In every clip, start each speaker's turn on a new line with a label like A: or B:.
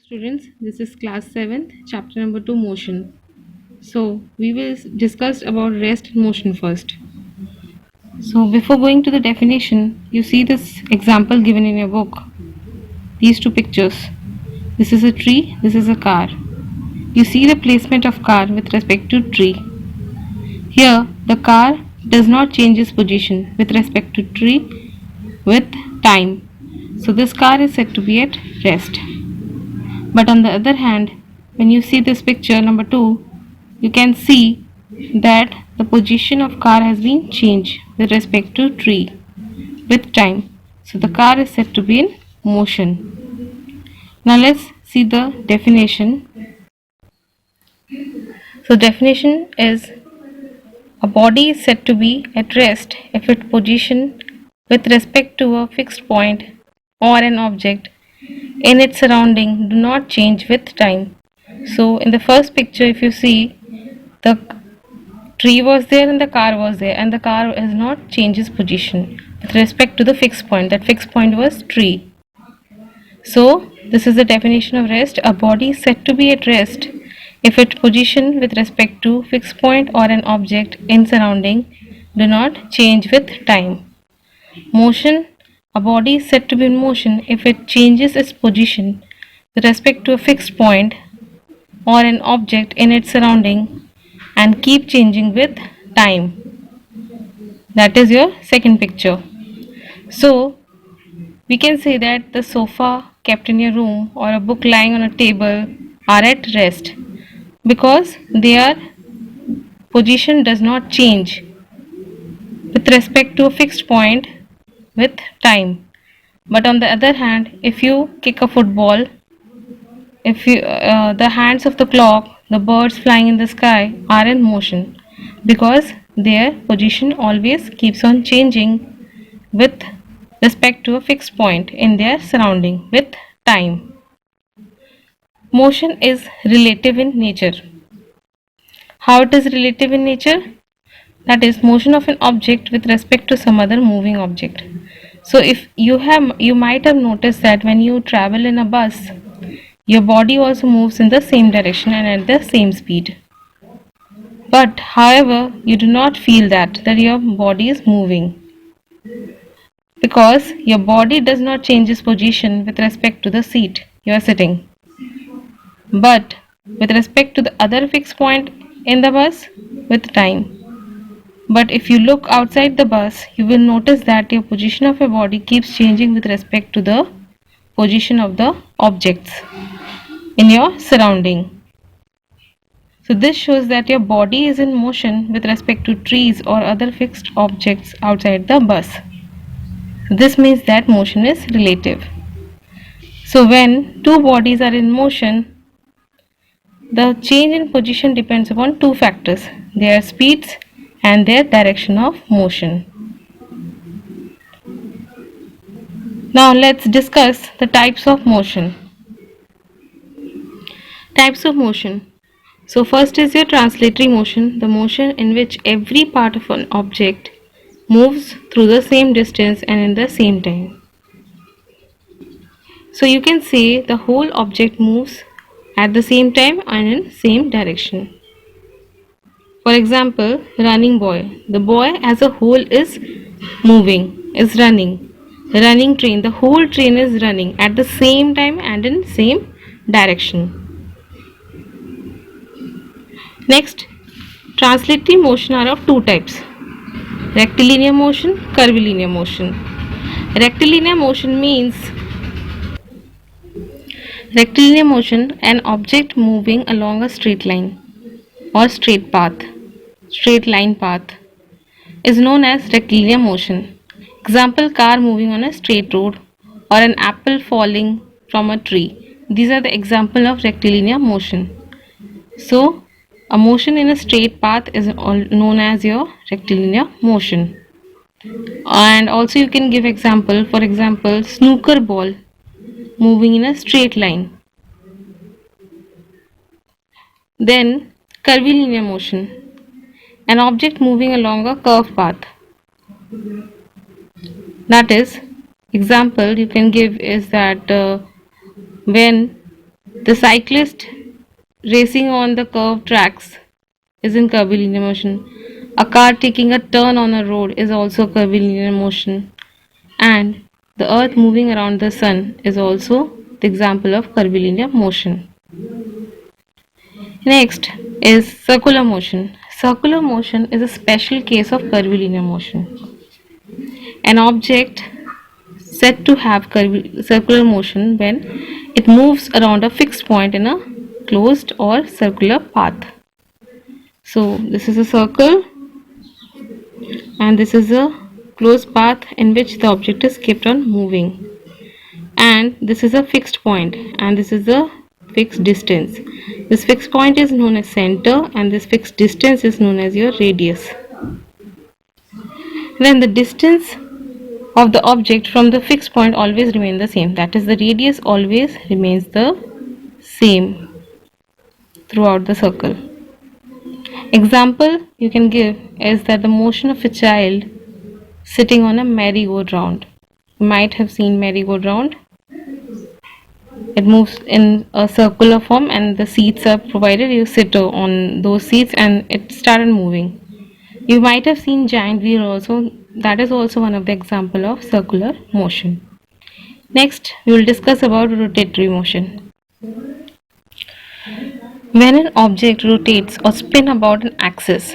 A: Students, this is class 7th, chapter number 2, motion. So, we will discuss about rest and motion first. So, before going to the definition, you see this example given in your book. These two pictures. This is a tree, this is a car. You see the placement of car with respect to tree. Here, the car does not change its position with respect to tree with time. So, this car is said to be at rest. But on the other hand, when you see this picture number 2, you can see that the position of car has been changed with respect to tree with time. So the car is said to be in motion. Now let's see the definition. So definition is a body is said to be at rest if its position with respect to a fixed point or an object in its surrounding do not change with time. So in the first picture, if you see, the tree was there and the car was there, and the car has not changed its position with respect to the fixed point. That fixed point was tree. So this is the definition of rest. A body is said to be at rest if its position with respect to fixed point or an object in surrounding do not change with time. Motion. A body is said to be in motion if it changes its position with respect to a fixed point or an object in its surrounding and keep changing with time. That is your second picture. So we can say that the sofa kept in your room or a book lying on a table are at rest because their position does not change with respect to a fixed point with time. But on the other hand, if you kick a football, if you the hands of the clock, the birds flying in the sky are in motion because their position always keeps on changing with respect to a fixed point in their surrounding with time. Motion is relative in nature. How it is relative in nature? That is motion of an object with respect to some other moving object. So if you might have noticed that when you travel in a bus, your body also moves in the same direction and at the same speed. But however, you do not feel that your body is moving because your body does not change its position with respect to the seat you are sitting. But with respect to the other fixed point in the bus with time. But if you look outside the bus, you will notice that your position of your body keeps changing with respect to the position of the objects in your surrounding. So this shows that your body is in motion with respect to trees or other fixed objects outside the bus. This means that motion is relative. So when two bodies are in motion, the change in position depends upon two factors, their speeds and their direction of motion. Now let's discuss the types of motion. Types of motion. So first is your translatory motion, the motion in which every part of an object moves through the same distance and in the same time. So you can say the whole object moves at the same time and in same direction. For example, running boy. The boy as a whole is moving, is running. Running train. The whole train is running at the same time and in same direction. Next, translatory motion are of two types. Rectilinear motion, curvilinear motion. Rectilinear motion means rectilinear motion, an object moving along a straight line or straight line path is known as rectilinear motion. Example, car moving on a straight road or an apple falling from a tree. These are the example of rectilinear motion. So a motion in a straight path is known as your rectilinear motion. And also you can give example, for example, snooker ball moving in a straight line. Then curvilinear motion, an object moving along a curved path. That is, example you can give is that when The cyclist racing on the curved tracks is in curvilinear motion. A car taking a turn on a road is also curvilinear motion. And the earth moving around the sun is also the example of curvilinear motion. Next is circular motion. Circular motion is a special case of curvilinear motion. An object said to have circular motion when it moves around a fixed point in a closed or circular path. So this is a circle and this is a closed path in which the object is kept on moving, and this is a fixed point and this is a fixed distance. This fixed point is known as center and this fixed distance is known as your radius. Then the distance of the object from the fixed point always remain the same, that is the radius always remains the same throughout the circle. Example you can give is that the motion of a child sitting on a merry-go-round. You might have seen merry-go-round. It moves in a circular form and the seats are provided. You sit on those seats and it started moving. You might have seen giant wheel also. That is also one of the example of circular motion. Next, we will discuss about rotatory motion. When an object rotates or spin about an axis,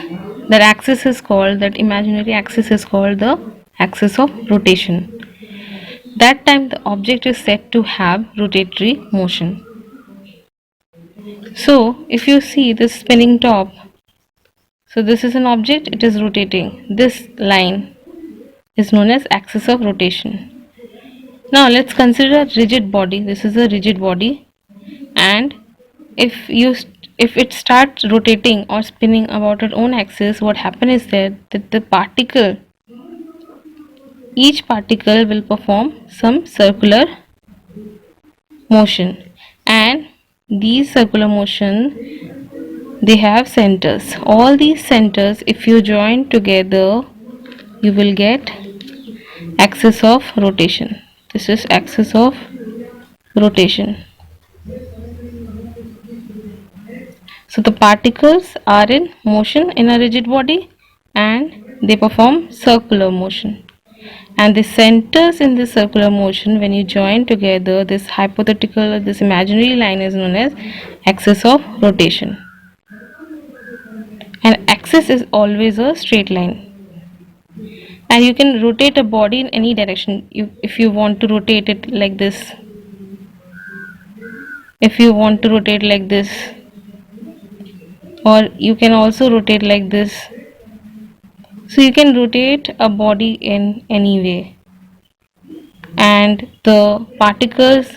A: that imaginary axis is called the axis of rotation. That time the object is said to have rotatory motion. So if you see this spinning top, so this is an object, it is rotating. This line is known as axis of rotation. Now let's consider a rigid body. This is a rigid body, and if it starts rotating or spinning about its own axis, what happens is that each particle will perform some circular motion, and these circular motion, they have centers. All these centers, if you join together, you will get axis of rotation. This is axis of rotation. So the particles are in motion in a rigid body and they perform circular motion. And the centers in this circular motion, when you join together, this imaginary line is known as axis of rotation. And axis is always a straight line. And you can rotate a body in any direction. If you want to rotate it like this, or you can also rotate like this. So you can rotate a body in any way, and the particles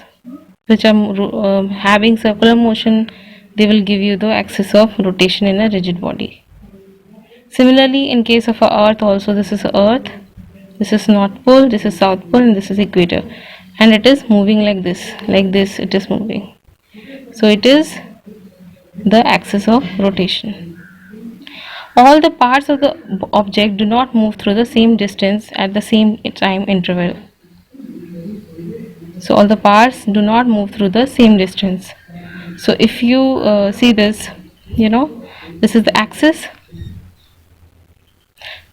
A: which are having circular motion, they will give you the axis of rotation in a rigid body. Similarly, in case of our earth also, this is earth, this is north pole, this is south pole, and this is equator, and it is moving like this it is moving. So it is the axis of rotation. All the parts of the object do not move through the same distance at the same time interval. So all the parts do not move through the same distance. So if you see this, this is the axis.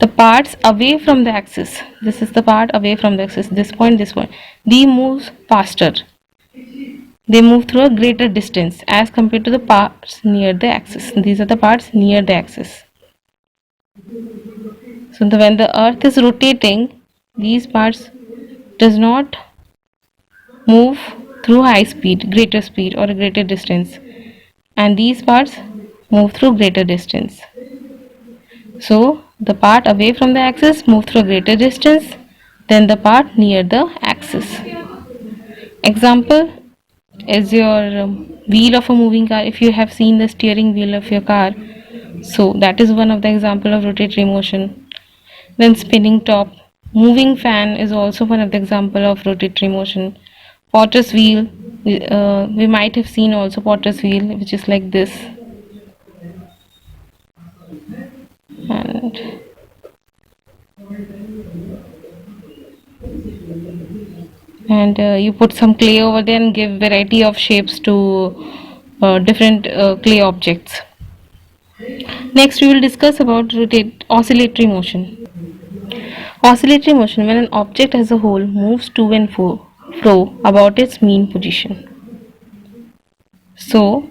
A: The parts away from the axis, this is the part away from the axis, this point, they move faster. They move through a greater distance as compared to the parts near the axis. These are the parts near the axis. So when the earth is rotating, these parts does not move through greater speed or a greater distance, and these parts move through greater distance. So the part away from the axis move through a greater distance than the part near the axis. Example is your wheel of a moving car. If you have seen the steering wheel of your car, so that is one of the example of rotatory motion. Then spinning top, moving fan is also one of the example of rotatory motion. Potter's wheel, we might have seen also potter's wheel, which is like this. And and you put some clay over there and give variety of shapes to different clay objects. Next we will discuss about rotate oscillatory motion. Oscillatory motion, when an object as a whole moves to and fro about its mean position. So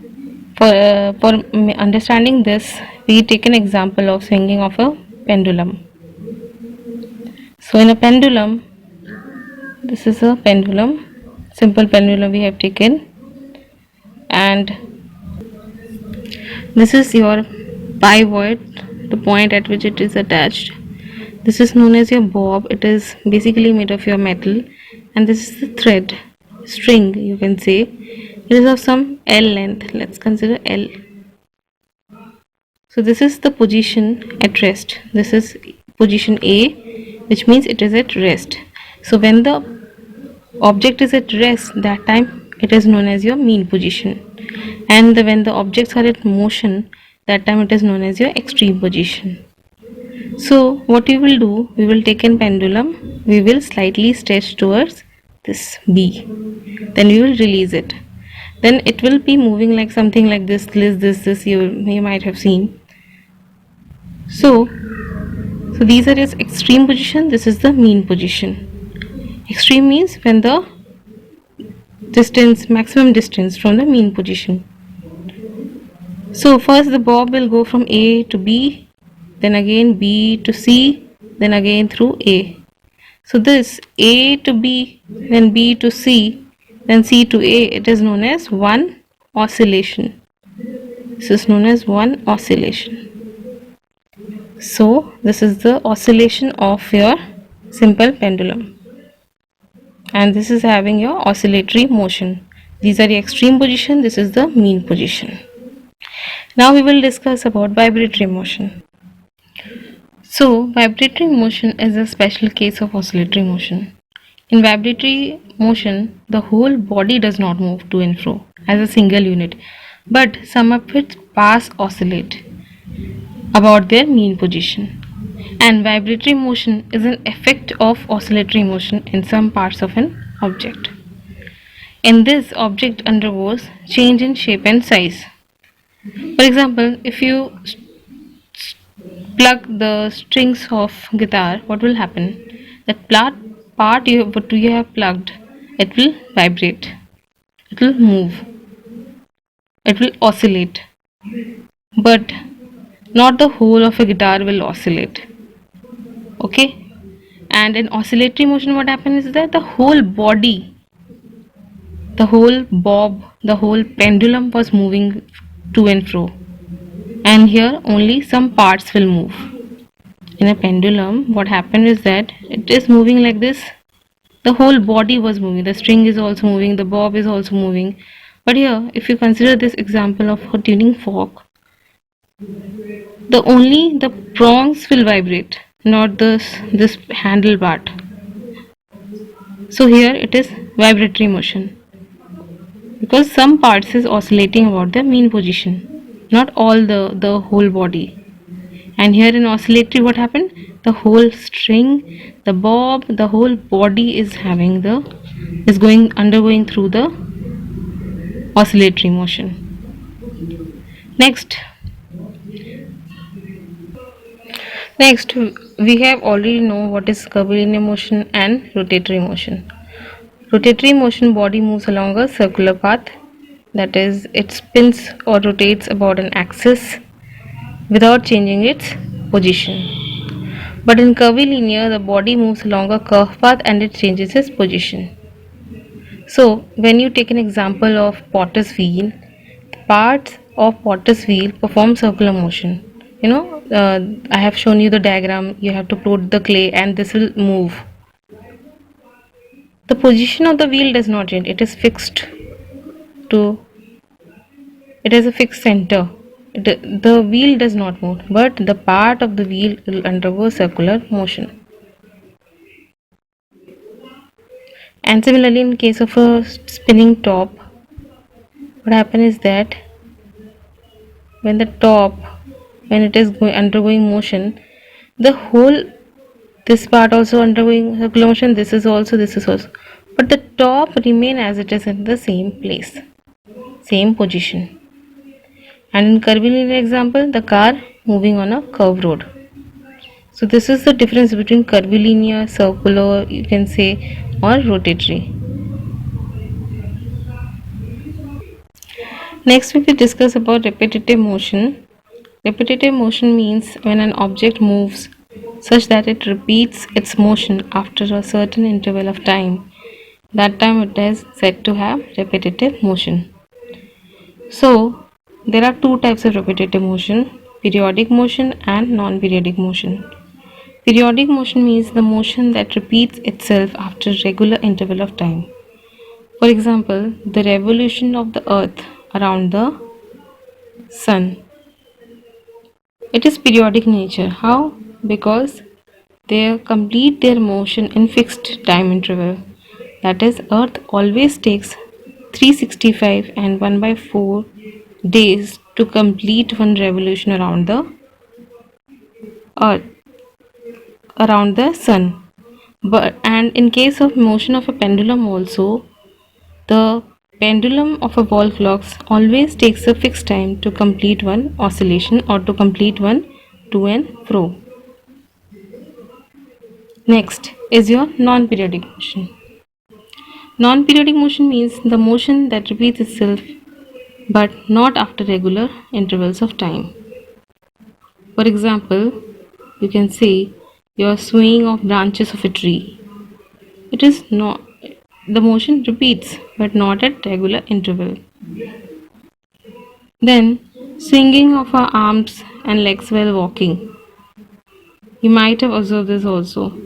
A: for understanding this, we take an example of swinging of a pendulum. So in a pendulum, this is a pendulum, simple pendulum we have taken, and this is your pivot, the point at which it is attached. This is known as your bob. It is basically made of your metal, and this is the thread, string you can say. It is of some L length. Let's consider L. So this is the position at rest. This is position A, which means it is at rest. So when the object is at rest, that time it is known as your mean position, and when the objects are at motion, that time it is known as your extreme position. So what we will do, we will take a pendulum, we will slightly stretch towards this B, then we will release it, then it will be moving like something like this you might have seen. So these are its extreme position, this is the mean position. Extreme means when the distance, maximum distance from the mean position. So first the bob will go from A to B, then again B to C, then again through A. So this A to B, then B to C, then C to A, it is known as one oscillation. This is known as one oscillation. So this is the oscillation of your simple pendulum, and this is having your oscillatory motion. These are the extreme position, this is the mean position. Now we will discuss about vibratory motion. So vibratory motion is a special case of oscillatory motion. In vibratory motion, the whole body does not move to and fro as a single unit, but some of its parts oscillate about their mean position. And vibratory motion is an effect of oscillatory motion in some parts of an object. In this, object undergoes change in shape and size. For example, if you plug the strings of guitar, what will happen? That part what you have plugged, it will vibrate, it will move, it will oscillate, but not the whole of a guitar will oscillate. Okay, and in oscillatory motion what happens is that the whole body, the whole bob, the whole pendulum was moving to and fro, and here only some parts will move. In a pendulum what happened is that it is moving like this, the whole body was moving, the string is also moving, the bob is also moving. But here if you consider this example of a tuning fork, only the prongs will vibrate, not this handle part. So here it is vibratory motion, because some parts is oscillating about the mean position, not all the whole body. And here in oscillatory what happened, the whole string, the bob, the whole body is undergoing through the oscillatory motion. Next we have already know what is curvilinear motion and rotatory motion. Rotatory motion, body moves along a circular path, that is it spins or rotates about an axis without changing its position. But in curvilinear, the body moves along a curved path and it changes its position. So when you take an example of potter's wheel, parts of potter's wheel perform circular motion. I have shown you the diagram, you have to put the clay and this will move. The position of the wheel does not change, it is fixed it has a fixed center. The wheel does not move, but the part of the wheel will undergo circular motion. And similarly, in case of a spinning top, what happens is that when it is undergoing motion, the whole this part also undergoing circular motion, this is also, but the top remain as it is in the same place, same position. And in curvilinear example, the car moving on a curved road. So this is the difference between curvilinear, circular, you can say, or rotatory. Next we will discuss about repetitive motion. Repetitive motion means when an object moves such that it repeats its motion after a certain interval of time. That time it is said to have repetitive motion. So there are two types of repetitive motion, periodic motion and non-periodic motion. Periodic motion means the motion that repeats itself after a regular interval of time. For example, the revolution of the earth around the sun. It is periodic nature. How? Because they complete their motion in fixed time interval. That is, earth always takes 365 and 1 by 4 days to complete one revolution around the earth, around the sun. But and in case of motion of a pendulum also, the pendulum of a wall clock always takes a fixed time to complete one oscillation or to complete one to and fro. Next is your non-periodic motion. Non-periodic motion means the motion that repeats itself but not after regular intervals of time. For example, you can say your swaying of branches of a tree. It is not the motion repeats but not at regular interval. Then swinging of our arms and legs while walking. You might have observed this also.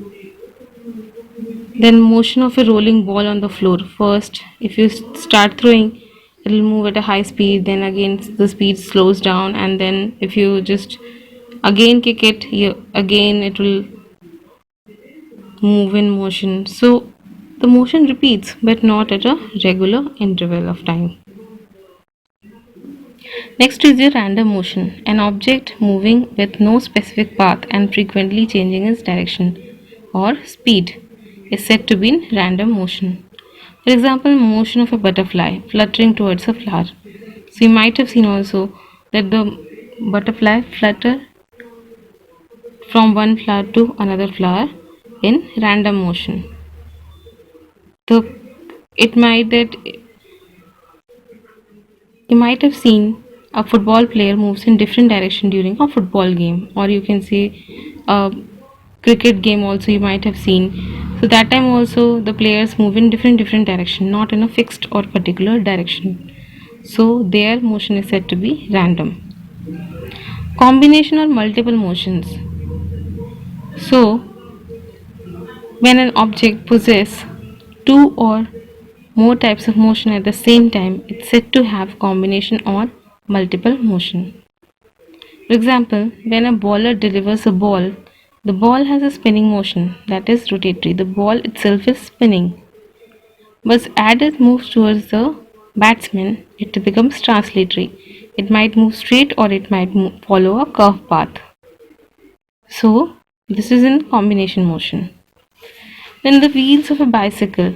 A: Then motion of a rolling ball on the floor. First, if you start throwing, it will move at a high speed, then again the speed slows down, and then if you just again kick it, again it will move in motion. So the motion repeats but not at a regular interval of time. Next is your random motion, an object moving with no specific path and frequently changing its direction or speed is said to be in random motion. For example, motion of a butterfly fluttering towards a flower. So you might have seen also that the butterfly flutter from one flower to another flower in random motion. The it might that you might have seen a football player moves in different direction during a football game, or you can say a cricket game also you might have seen. So that time also the players move in different direction, not in a fixed or particular direction. So their motion is said to be random. Combination or multiple motions. So when an object possesses two or more types of motion at the same time, it's said to have combination or multiple motion. For example, when a bowler delivers a ball, the ball has a spinning motion, that is rotatory. The ball itself is spinning. But as it moves towards the batsman, it becomes translatory. It might move straight or it might follow a curved path. So, this is in combination motion. Then the wheels of a bicycle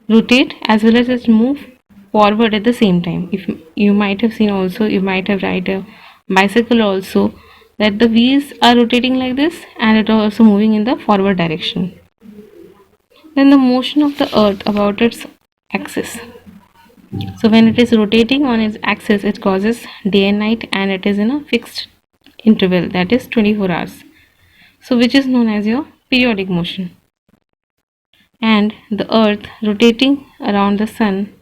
A: rotate as well as it move forward at the same time. If you might have seen also, you might have ride a bicycle also, that the wheels are rotating like this and it is also moving in the forward direction. Then the motion of the earth about its axis. So when it is rotating on its axis, it causes day and night and it is in a fixed interval, that is 24 hours. So which is known as your periodic motion. And the earth rotating around the sun,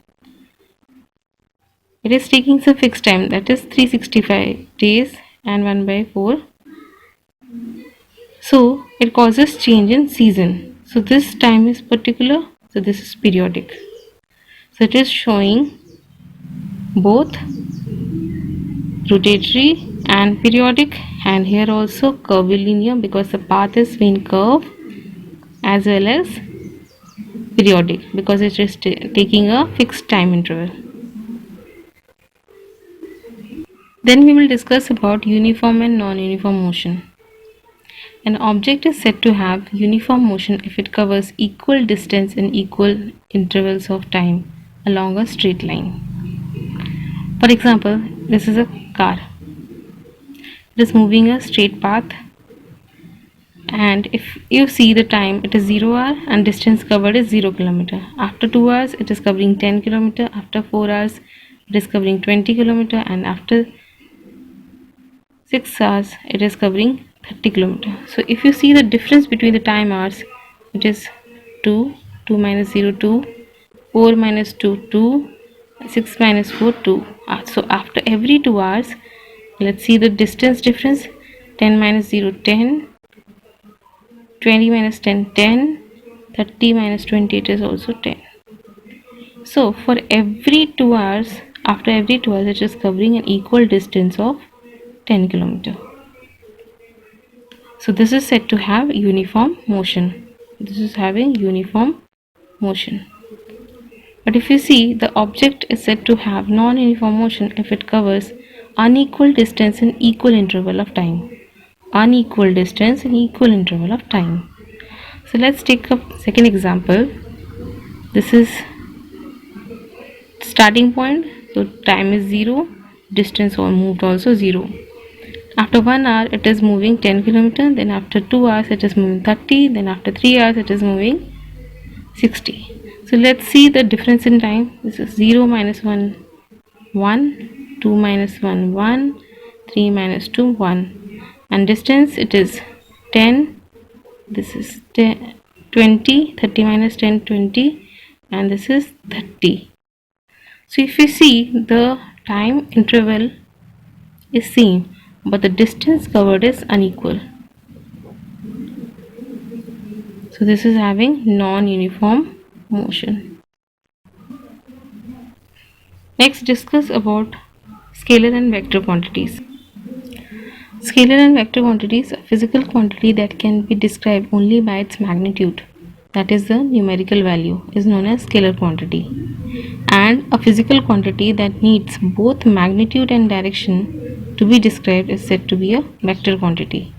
A: it is taking some fixed time, that is 365 days and 1 by 4. So it causes change in season. So this time is particular, so this is periodic. So it is showing both rotatory and periodic, and here also curvilinear because the path is being curved, as well as periodic because it is taking a fixed time interval. Then we will discuss about uniform and non-uniform motion. An object is said to have uniform motion if it covers equal distance in equal intervals of time along a straight line. For example, this is a car. It is moving a straight path, and if you see the time, it is 0 hour and distance covered is 0 kilometer. After 2 hours it is covering 10 kilometer, after 4 hours it is covering 20 kilometer, and after 6 hours it is covering 30 kilometer. So if you see the difference between the time hours, it is 2, 2 minus 0, 2, 4 minus 2, 2, 6 minus 4, 2. So after every 2 hours, let's see the distance difference. 10 minus 0, 10, 20 minus 10, 10, 30 minus 20, it is also 10. So for every 2 hours, after every 2 hours, it is covering an equal distance of 10 kilometer. So this is said to have uniform motion. This is having uniform motion. But if you see, the object is said to have non-uniform motion if it covers unequal distance in equal interval of time. Unequal distance in equal interval of time. So let's take a second example. This is starting point. So time is 0, distance moved also 0. After 1 hour it is moving 10 kilometer, then after 2 hours it is moving 30, then after 3 hours it is moving 60. So let's see the difference in time. This is 0 minus 1, 1, 2 minus 1, 1, 3 minus 2, 1. And distance, it is 10. This is 10, 20, 30 minus 10, 20. And this is 30. So if you see, the time interval is same, but the distance covered is unequal. So this is having non-uniform motion. Next, discuss about scalar and vector quantities. Scalar and vector quantities are physical quantity that can be described only by its magnitude, that is the numerical value, is known as scalar quantity. And a physical quantity that needs both magnitude and direction to be described is said to be a vector quantity.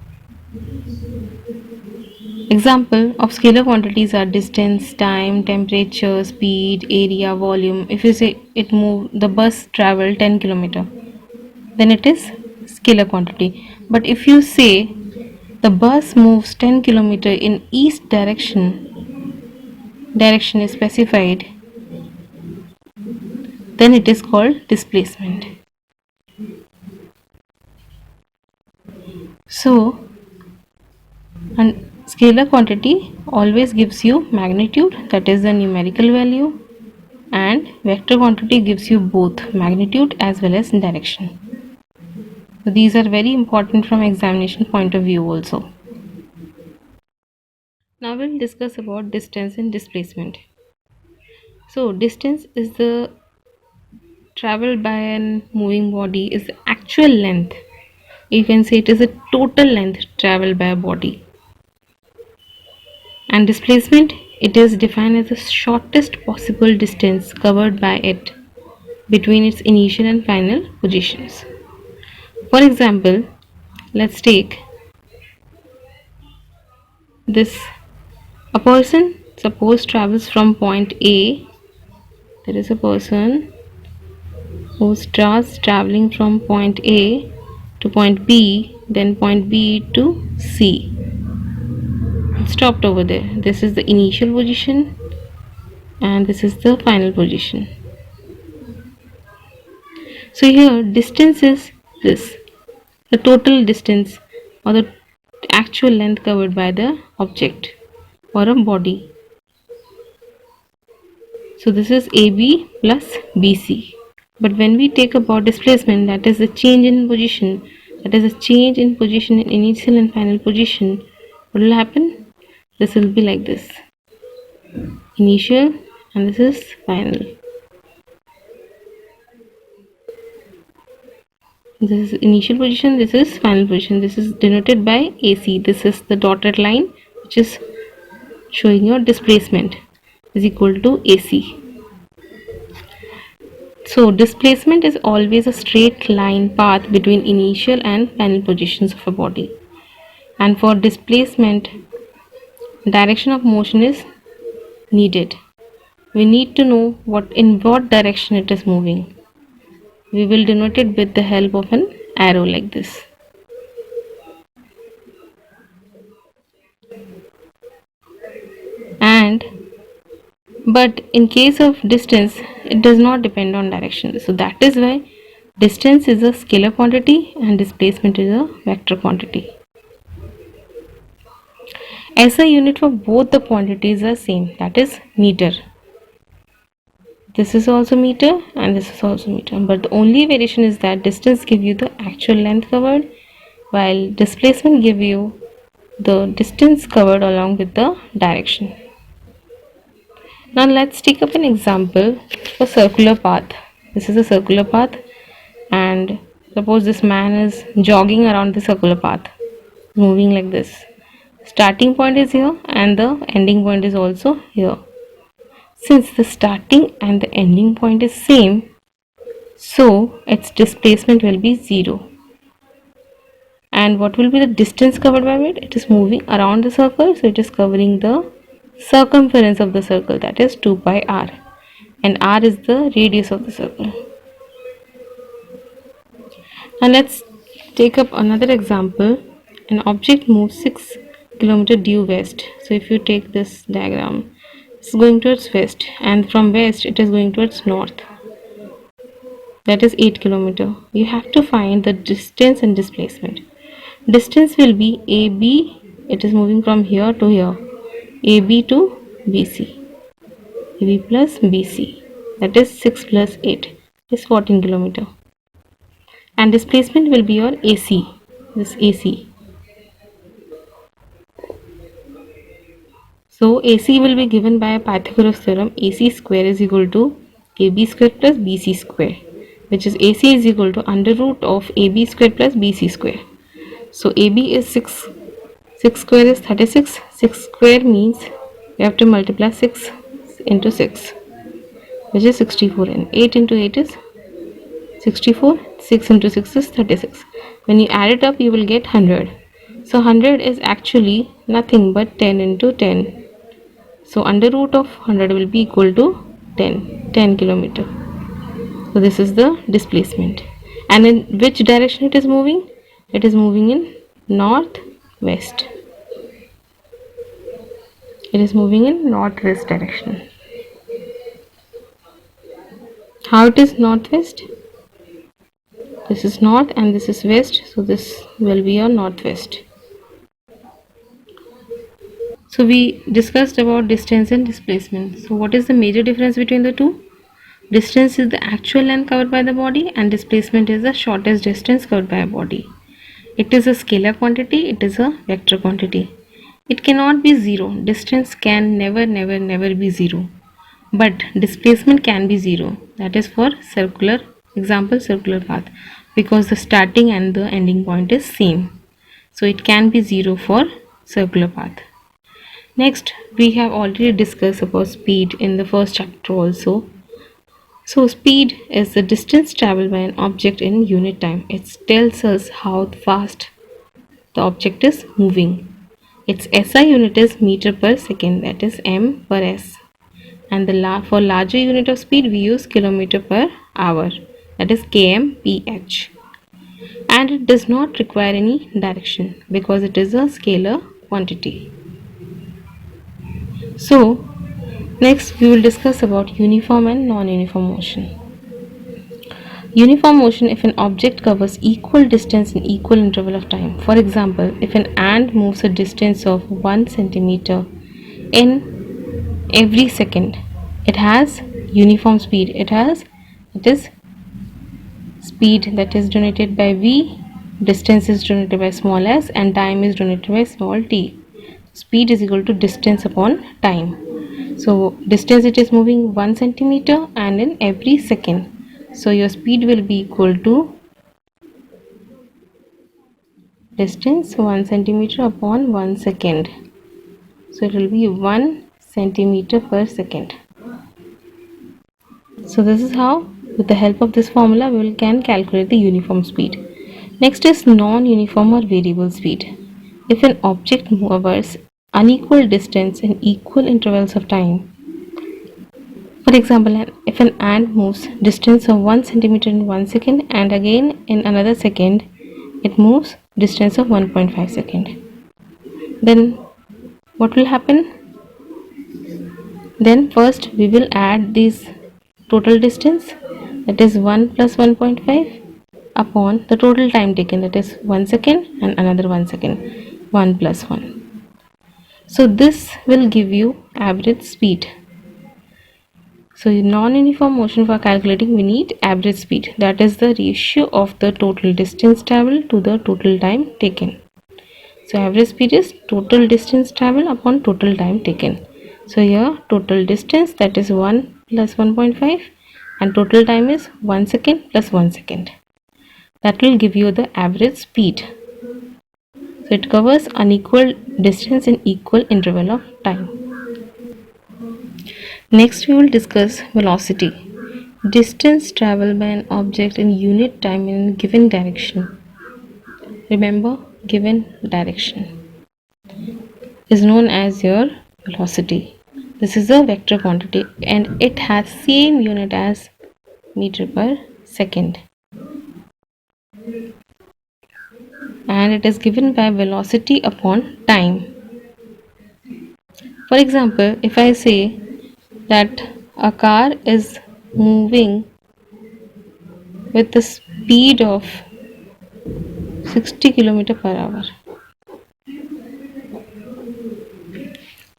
A: Example of scalar quantities are distance, time, temperature, speed, area, volume. If you say the bus traveled 10 kilometer, then it is scalar quantity. But if you say the bus moves 10 kilometer in east direction is specified, then it is called displacement. So, and scalar quantity always gives you magnitude, that is the numerical value, and vector quantity gives you both magnitude as well as direction. So these are very important from examination point of view also. Now we'll discuss about distance and displacement. So distance is the traveled by a moving body, is the actual length. You can say it is the total length traveled by a body. And displacement, it is defined as the shortest possible distance covered by it between its initial and final positions. For example, let's take this. A person suppose travels from point A. There is a person who starts traveling from point A to point B, then point B to C. Stopped over there. This is the initial position and this is the final position. So here distance is this, the total distance or the actual length covered by the object or a body. So this is AB plus BC. But when we take about displacement, that is the change in position, that is a change in position in initial and final position, what will happen? This will be like this, initial and this is final. This is initial position, this is final position. This is denoted by AC. This is the dotted line which is showing your displacement is equal to AC. So displacement is always a straight line path between initial and final positions of a body. and for displacement direction of motion is needed. We need to know in what direction it is moving. We will denote it with the help of an arrow like this. And but in case of distance, it does not depend on direction. So that is why distance is a scalar quantity and displacement is a vector quantity. SI unit for both the quantities are same, that is meter. This is also meter and this is also meter, but the only variation is that distance give you the actual length covered, while displacement give you the distance covered along with the direction. Now let's take up an example for circular path. This is a circular path, and suppose this man is jogging around the circular path, moving like this. Starting point is here and the ending point is also here. Since the starting and the ending point is same, so its displacement will be 0. And what will be the distance covered by it? It is moving around the circle, so it is covering the circumference of the circle, that is 2 pi r, and r is the radius of the circle. Now let's take up another example. An object moves 6 km due west. So if you take this diagram, it's going towards west, and from west it is going towards north, that is 8 km. You have to find the distance and displacement. Distance will be AB, it is moving from here to here, AB to BC, AB plus BC, that is 6 plus 8 is 14 km. And displacement will be your AC, this AC. So AC will be given by Pythagoras theorem. AC square is equal to AB square plus BC square, which is AC is equal to under root of AB square plus BC square. So AB is 6, 6 square is 36, 6 square means we have to multiply 6 into 6, which is 64, and 8 into 8 is 64, 6 into 6 is 36. When you add it up, you will get 100. So 100 is actually nothing but 10 into 10. So under root of 100 will be equal to 10 km. So this is the displacement. And in which direction it is moving? It is moving in northwest. It is moving in northwest direction. How it is northwest? This is north and this is west, so this will be your northwest. So we discussed about distance and displacement. So what is the major difference between the two? Distance is the actual length covered by the body and displacement is the shortest distance covered by a body. It is a scalar quantity, it is a vector quantity. It cannot be 0. Distance can never be 0. But displacement can be 0. That is for circular path, because the starting and the ending point is same. So it can be 0 for circular path. Next, we have already discussed about speed in the first chapter also. So speed is the distance traveled by an object in unit time. It tells us how fast the object is moving. Its SI unit is meter per second, that is m per s. And for larger unit of speed, we use kilometer per hour, that is kmph. And it does not require any direction because it is a scalar quantity. So next we will discuss about uniform and non-uniform motion. Uniform motion if an object covers equal distance in equal interval of time. For example, if an ant moves a distance of 1 centimeter in every second, it has uniform speed. It is speed that is denoted by v, distance is denoted by small s, and time is denoted by small t. Speed is equal to distance upon time. So distance, it is moving 1 centimeter and in every second. So your speed will be equal to distance 1 centimeter upon 1 second. So it will be 1 centimeter per second. So this is how, with the help of this formula, we can calculate the uniform speed. Next is non-uniform or variable speed. if an object covers unequal distance in equal intervals of time. For example, if an ant moves distance of 1 centimeter in 1 second and again in another second, it moves distance of 1.5 second. Then what will happen? Then first we will add this total distance, that is 1 plus 1.5, upon the total time taken, that is 1 second and another 1 second, 1 plus 1. So this will give you average speed. So in non-uniform motion, for calculating we need average speed, that is the ratio of the total distance traveled to the total time taken. So average speed is total distance traveled upon total time taken. So here total distance, that is 1 plus 1.5, and total time is 1 second plus 1 second. That will give you the average speed. So it covers unequal distance in equal interval of time. Next we will discuss velocity. Distance traveled by an object in unit time in a given direction. Remember, given direction is known as your velocity. This is a vector quantity and it has same unit as meter per second. And it is given by velocity upon time. For example, if I say that a car is moving with the speed of 60 km per hour,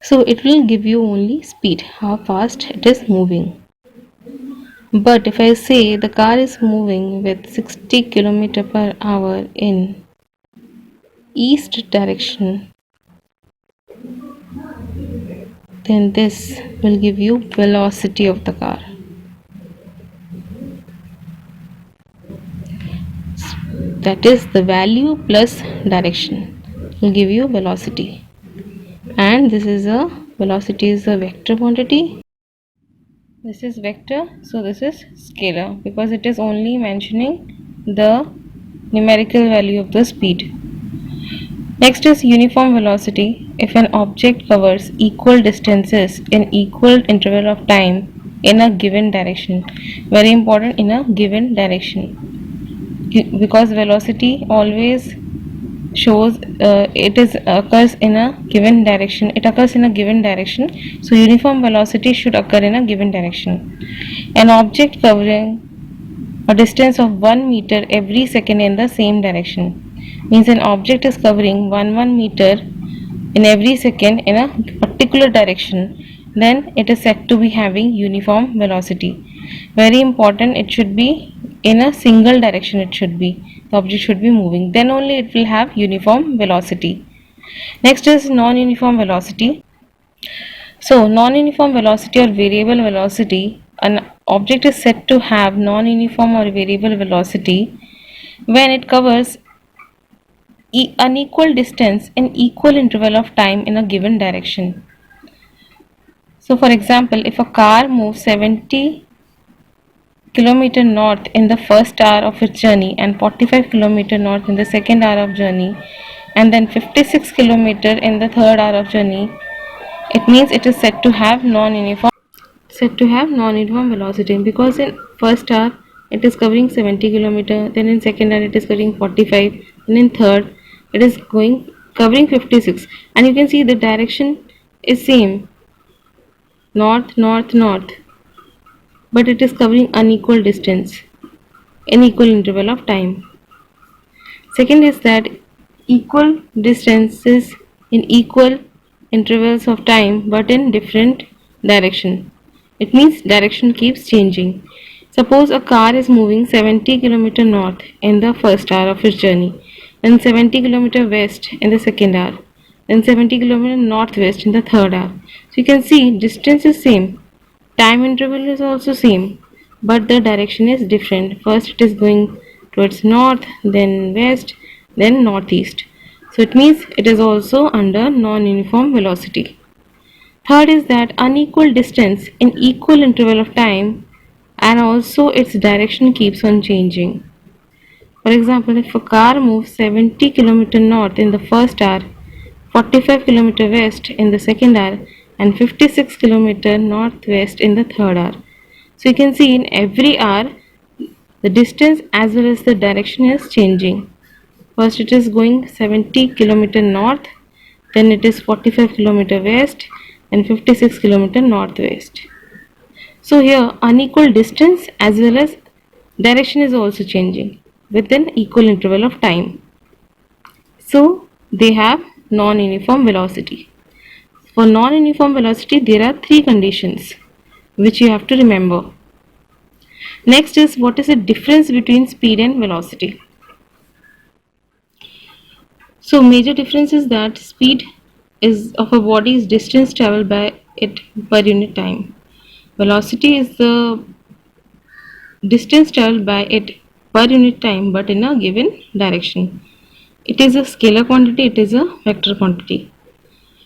A: so it will give you only speed, how fast it is moving. But if I say the car is moving with 60 km per hour in east direction, then this will give you velocity of the car. That is the value plus direction will give you velocity. And this is a velocity is a vector quantity. This is vector, so this is scalar because it is only mentioning the numerical value of the speed. Next is uniform velocity. If an object covers equal distances in equal interval of time in a given direction, very important, in a given direction, because velocity always shows occurs in a given direction. It occurs in a given direction, so uniform velocity should occur in a given direction. An object covering a distance of 1 meter every second in the same direction means an object is covering 1 meter in every second in a particular direction, then it is said to be having uniform velocity. Very important, it should be in a single direction. It should be, the object should be moving, then only it will have uniform velocity. Next is non-uniform velocity. So non-uniform velocity or variable velocity, an object is said to have non-uniform or variable velocity when it covers unequal distance in equal interval of time in a given direction. So for example, if a car moves 70 km north in the first hour of its journey and 45 km north in the second hour of journey and then 56 km in the third hour of journey, it means it is said to have non-uniform velocity, because in first hour it is covering 70 km, then in second hour it is covering 45, and in third it is covering 56, and you can see the direction is same, north north north, but it is covering unequal distance in equal interval of time. Second is that equal distances in equal intervals of time but in different direction. It means direction keeps changing. Suppose a car is moving 70 km north in the first hour of its journey, then 70 km west in the second hour, then 70 km northwest in the third hour. So you can see distance is same, time interval is also same, but the direction is different. First it is going towards north, then west, then northeast. So it means it is also under non-uniform velocity. Third is that unequal distance in equal interval of time and also its direction keeps on changing. For example, if a car moves 70 km north in the first hour 45 km west in the second hour and 56 km northwest in the third hour. So you can see in every hour the distance as well as the direction is changing. First it is going 70 km north, then it is 45 km west and 56 km northwest. So here unequal distance as well as direction is also changing with an equal interval of time. So they have non-uniform velocity. For non-uniform velocity there are three conditions which you have to remember. Next is, what is the difference between speed and velocity? So major difference is that speed is of a body is distance traveled by it per unit time. Velocity is the distance traveled by it per unit time but in a given direction. It is a scalar quantity, it is a vector quantity.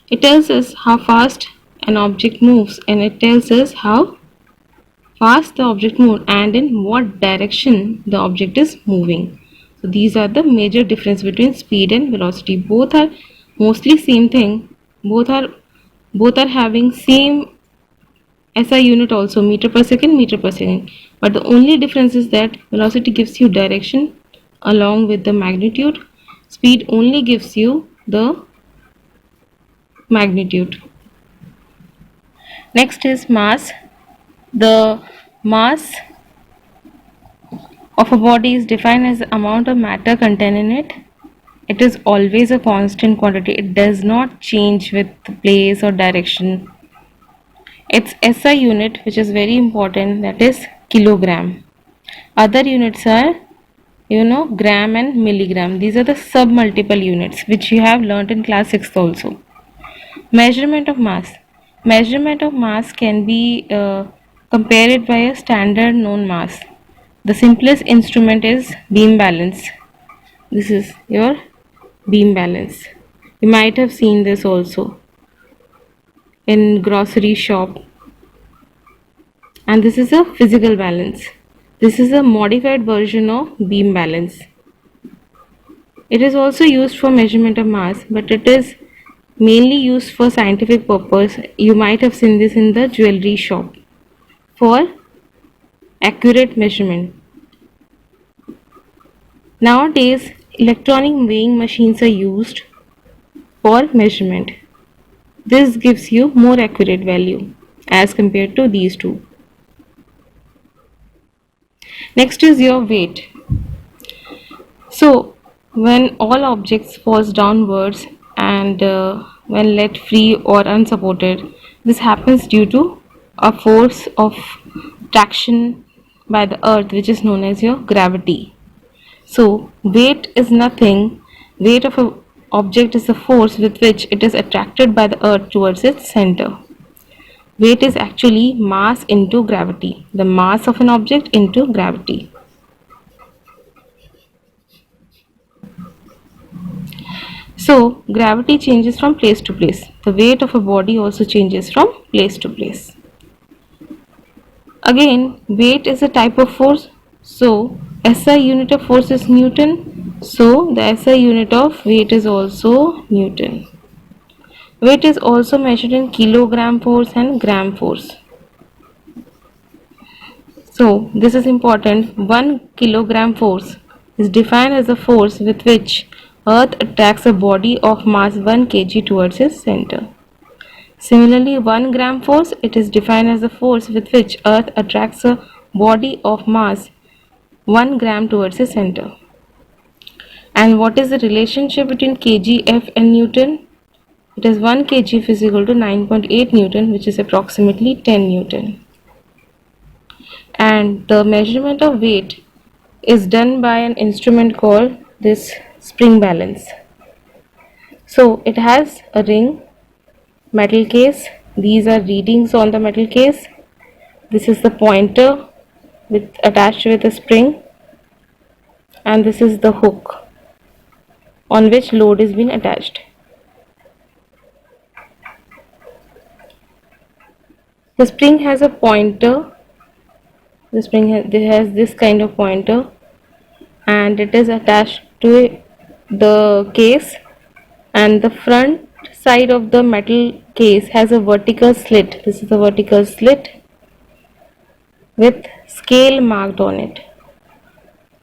A: It tells us how fast an object moves and it tells us how fast the object moves and in what direction the object is moving. So these are the major difference between speed and velocity. Both are mostly same thing. Both are having same SI unit also, meter per second. But the only difference is that velocity gives you direction along with the magnitude. Speed only gives you the magnitude. Next is mass. The mass of a body is defined as the amount of matter contained in it. It is always a constant quantity. It does not change with place or direction. Its SI unit, which is very important, that is kilogram. Other units are gram and milligram. These are the sub multiple units which you have learnt in class 6 also. Measurement of mass. Measurement of mass can be compared by a standard known mass. The simplest instrument is beam balance. This is your beam balance. You might have seen this also in grocery shop. And this is a physical balance. This is a modified version of beam balance. It is also used for measurement of mass, but it is mainly used for scientific purpose. You might have seen this in the jewelry shop for accurate measurement. Nowadays, electronic weighing machines are used for measurement. This gives you more accurate value as compared to these two. Next is your weight. So when all objects falls downwards and when let free or unsupported, this happens due to a force of traction by the earth which is known as your gravity. So weight is nothing. Weight of an object is the force with which it is attracted by the earth towards its center. Weight is actually mass into gravity. The mass of an object into gravity. So gravity changes from place to place. The weight of a body also changes from place to place. Again, weight is a type of force. So SI unit of force is Newton. So the SI unit of weight is also Newton. Weight is also measured in kilogram force and gram force. So this is important. 1 kilogram force is defined as a force with which Earth attracts a body of mass 1 kg towards its center. Similarly, 1 gram force, it is defined as a force with which Earth attracts a body of mass 1 gram towards its center. And what is the relationship between kg, F and Newton? It is 1 kg is equal to 9.8 Newton, which is approximately 10 Newton. And the measurement of weight is done by an instrument called this spring balance. So it has a ring, metal case. These are readings on the metal case. This is the pointer attached with a spring, and this is the hook on which load is being attached. The spring has a pointer. The spring has this kind of pointer, and it is attached to the case, and the front side of the metal case has a vertical slit. This is a vertical slit with scale marked on it.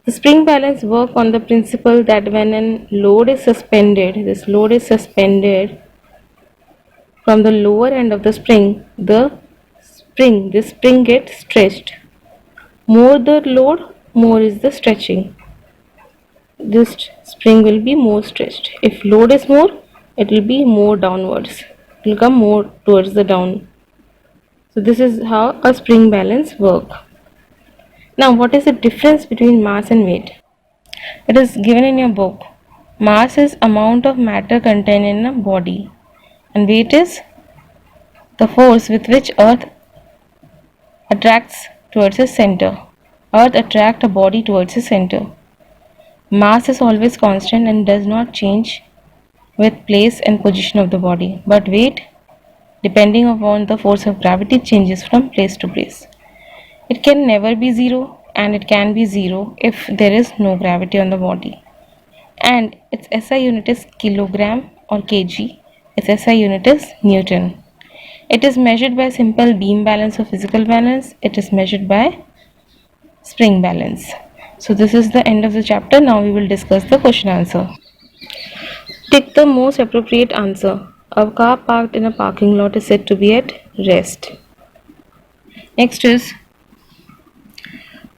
A: The spring balance work on the principle that when a load is suspended, this load is suspended from the lower end of the spring, this spring gets stretched. More the load, more is the stretching. This spring will be more stretched. If load is more, it will be more downwards. It will come more towards the down. So this is how a spring balance work. Now what is the difference between mass and weight? It is given in your book. Mass is amount of matter contained in a body and weight is the force with which earth attracts towards its center. Earth attracts a body towards its center. Mass is always constant and does not change with place and position of the body, but weight, depending upon the force of gravity, changes from place to place. It can never be zero, and it can be zero if there is no gravity on the body. And its SI unit is kilogram or kg. Its SI unit is Newton. It is measured by simple beam balance or physical balance. It is measured by spring balance. So this is the end of the chapter. Now we will discuss the question answer. Tick the most appropriate answer. A car parked in a parking lot is said to be at rest. Next is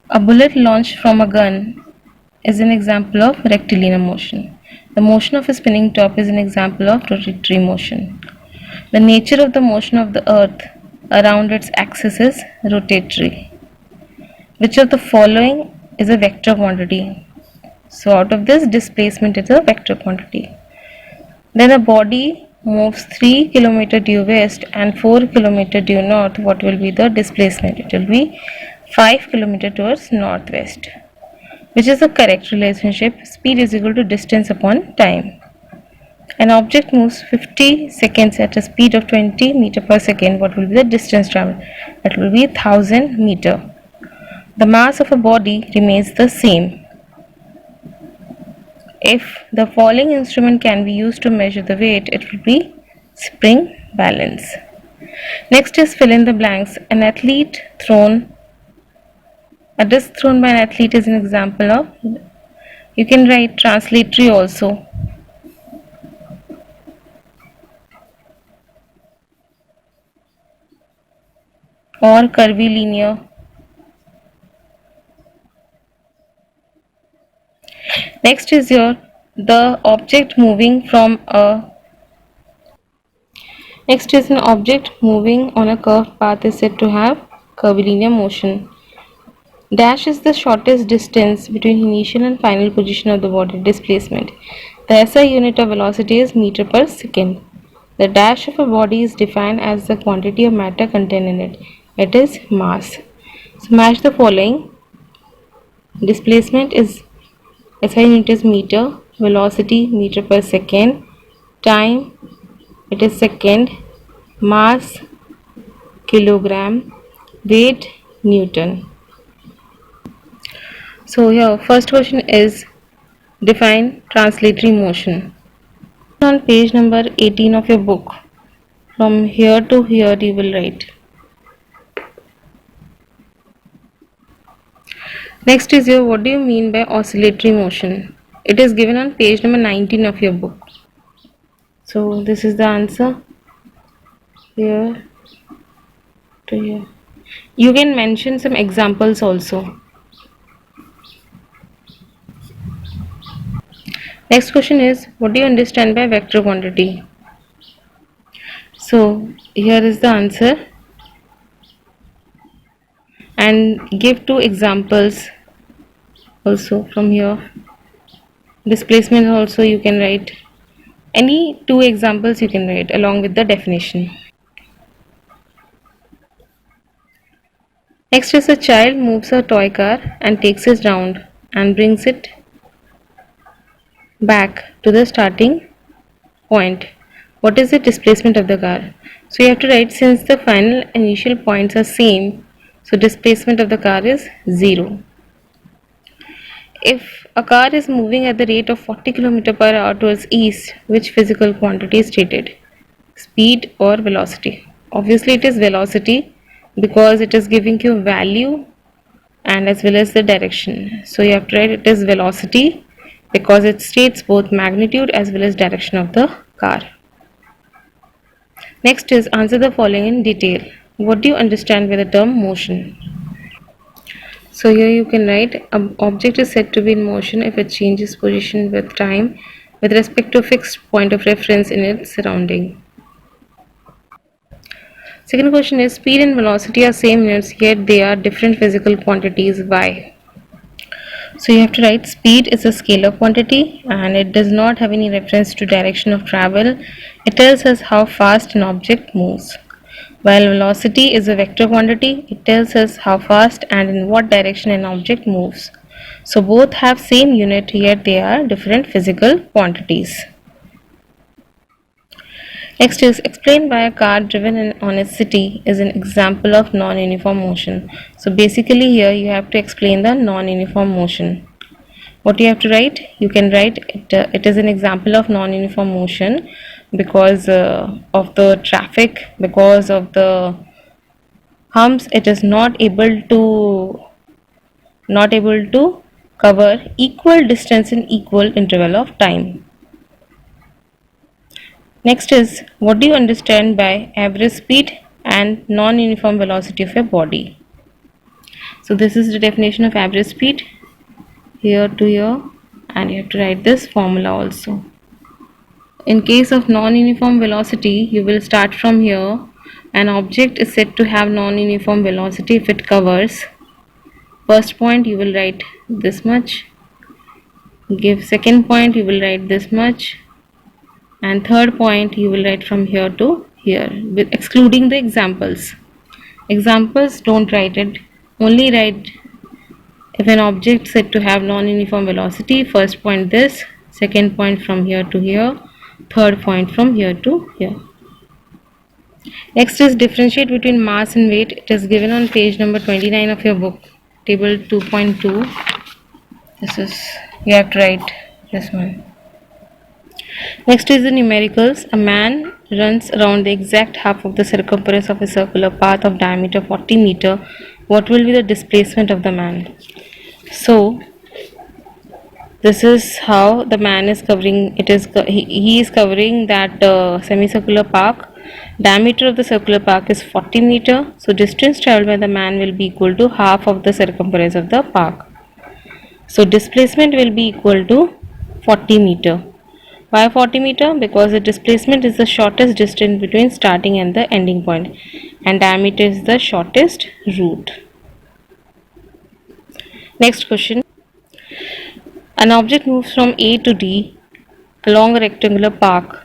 A: a bullet launched from a gun is an example of rectilinear motion. The motion of a spinning top is an example of rotatory motion. The nature of the motion of the earth around its axis is rotatory. Which of the following is a vector quantity? So out of this, displacement is a vector quantity. Then a body moves 3 km due west and 4 km due north. What will be the displacement? It will be 5 km towards northwest. Which is the correct relationship? Speed is equal to distance upon time. An object moves 50 seconds at a speed of 20 meter per second. What will be the distance traveled? That will be 1000 meter. The mass of a body remains the same if the following instrument can be used to measure the weight. It will be spring balance. Next is fill in the blanks. A disc thrown by an athlete is an example of. You can write translatory also. Or curvilinear. Next is the object moving from a. Next is an object moving on a curved path is said to have curvilinear motion. Dash is the shortest distance between initial and final position of the body. Displacement. The SI unit of velocity is meter per second. The dash of a body is defined as the quantity of matter contained in it. It is mass. So match the following. Displacement is SI unit is meter, velocity meter per second, time it is second, mass kilogram, weight Newton. So here first question is define translatory motion. On page number 18 of your book, from here to here you will write. Next is what do you mean by oscillatory motion? It is given on page number 19 of your book. So this is the answer. Here to here. You can mention some examples also. Next question is what do you understand by vector quantity? So here is the answer. And give two examples also from here. Displacement also you can write. Any two examples you can write along with the definition. Next is a child moves a toy car and takes it round and brings it back to the starting point. What is the displacement of the car? So you have to write since the final initial points are same, so displacement of the car is 0. If a car is moving at the rate of 40 km per hour towards east, which physical quantity is stated? speed or velocity? Obviously it is velocity because it is giving you value and as well as the direction. So you have to write it is velocity because it states both magnitude as well as direction of the car. Next is answer the following in detail. What do you understand by the term motion? So here you can write an object is said to be in motion if it changes position with time with respect to a fixed point of reference in its surrounding. Second question is speed and velocity are same units yet they are different physical quantities. Why? So you have to write speed is a scalar quantity and it does not have any reference to direction of travel. It tells us how fast an object moves. While velocity is a vector quantity, it tells us how fast and in what direction an object moves. So both have same unit yet they are different physical quantities. Next is explain why a car driven on a city is an example of non-uniform motion. So basically here you have to explain the non-uniform motion. What you have to write? You can write it is an example of non-uniform motion because of the traffic, because of the humps, it is not able to cover equal distance in equal interval of time. Next is what do you understand by average speed and non-uniform velocity of a body? So this is the definition of average speed here to here and you have to write this formula also. In case of non-uniform velocity, you will start from here. An object is said to have non-uniform velocity if it covers first point you will write this much, give second point you will write this much, and third point you will write from here to here with excluding the examples. Examples don't write it, only write if an object said to have non-uniform velocity, first point this, second point from here to here, third point from here to here. Next is differentiate between mass and weight. It is given on page number 29 of your book, table 2.2. This is, you have to write this one. Next is the numericals. A man runs around the exact half of the circumference of a circular path of diameter 40 meter. What will be the displacement of the man? So this is how the man is covering. He is covering that semicircular park. Diameter of the circular park is 40 meter. So distance traveled by the man will be equal to half of the circumference of the park. So displacement will be equal to 40 meter. Why 40 meter? Because the displacement is the shortest distance between starting and the ending point, and diameter is the shortest route. Next question. An object moves from A to D along a rectangular path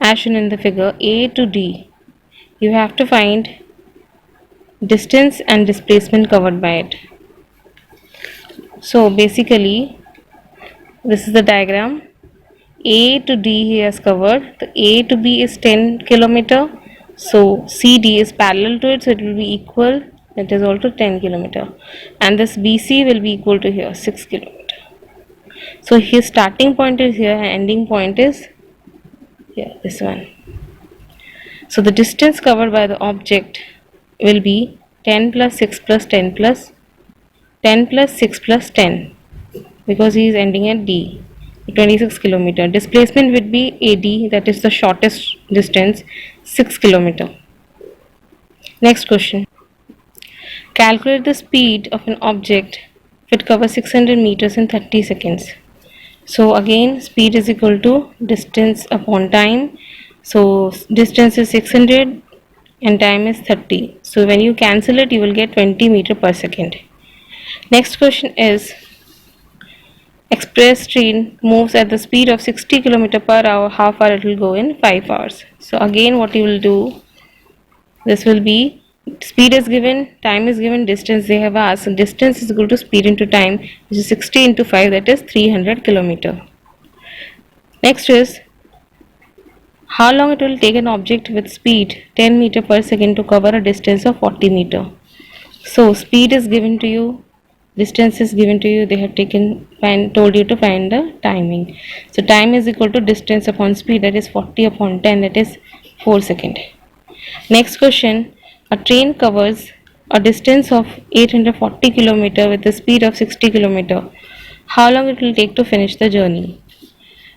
A: as shown in the figure. A to D. You have to find distance and displacement covered by it. So basically this is the diagram. A to D he has covered. The A to B is 10 kilometer. So CD is parallel to it, so it will be equal. It is also 10 kilometer. And this BC will be equal to here 6 kilometer. So his starting point is here and ending point is here, this one. So the distance covered by the object will be 10 plus 6 plus 10 plus 10 plus 6 plus 10 because he is ending at D. 26 kilometer. Displacement would be AD, that is the shortest distance, 6 kilometer. Next question. Calculate the speed of an object if it covers 600 meters in 30 seconds. So again speed is equal to distance upon time. So distance is 600 and time is 30. So when you cancel it you will get 20 meter per second. Next question is express train moves at the speed of 60 km per hour, how far it will go in 5 hours. So again what you will do, this will be speed is given, time is given, distance they have asked. So distance is equal to speed into time, which is 60 into 5, that is 300 km. Next is how long it will take an object with speed 10 meter per second to cover a distance of 40 meter. So speed is given to you, distance is given to you, they have told you to find the timing. So time is equal to distance upon speed, that is 40 upon 10, that is 4 seconds. Next question, a train covers a distance of 840 km with a speed of 60 km. How long it will take to finish the journey?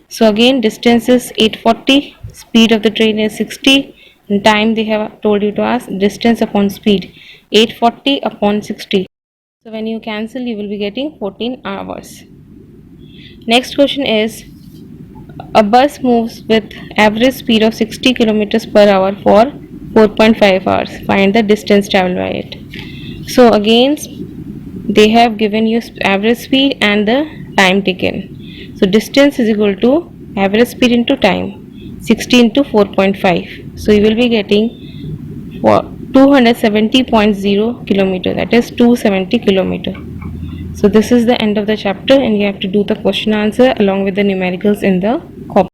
A: So again, distance is 840, speed of the train is 60, and time they have told you to ask distance upon speed, 840 upon 60. So when you cancel, you will be getting 14 hours. Next question is, a bus moves with average speed of 60 kilometers per hour for 4.5 hours. Find the distance traveled by it. So again, they have given you average speed and the time taken. So distance is equal to average speed into time, 60 into 4.5. So you will be getting for 270.0 kilometer, that is 270 kilometer. So this is the end of the chapter, and you have to do the question answer along with the numericals in the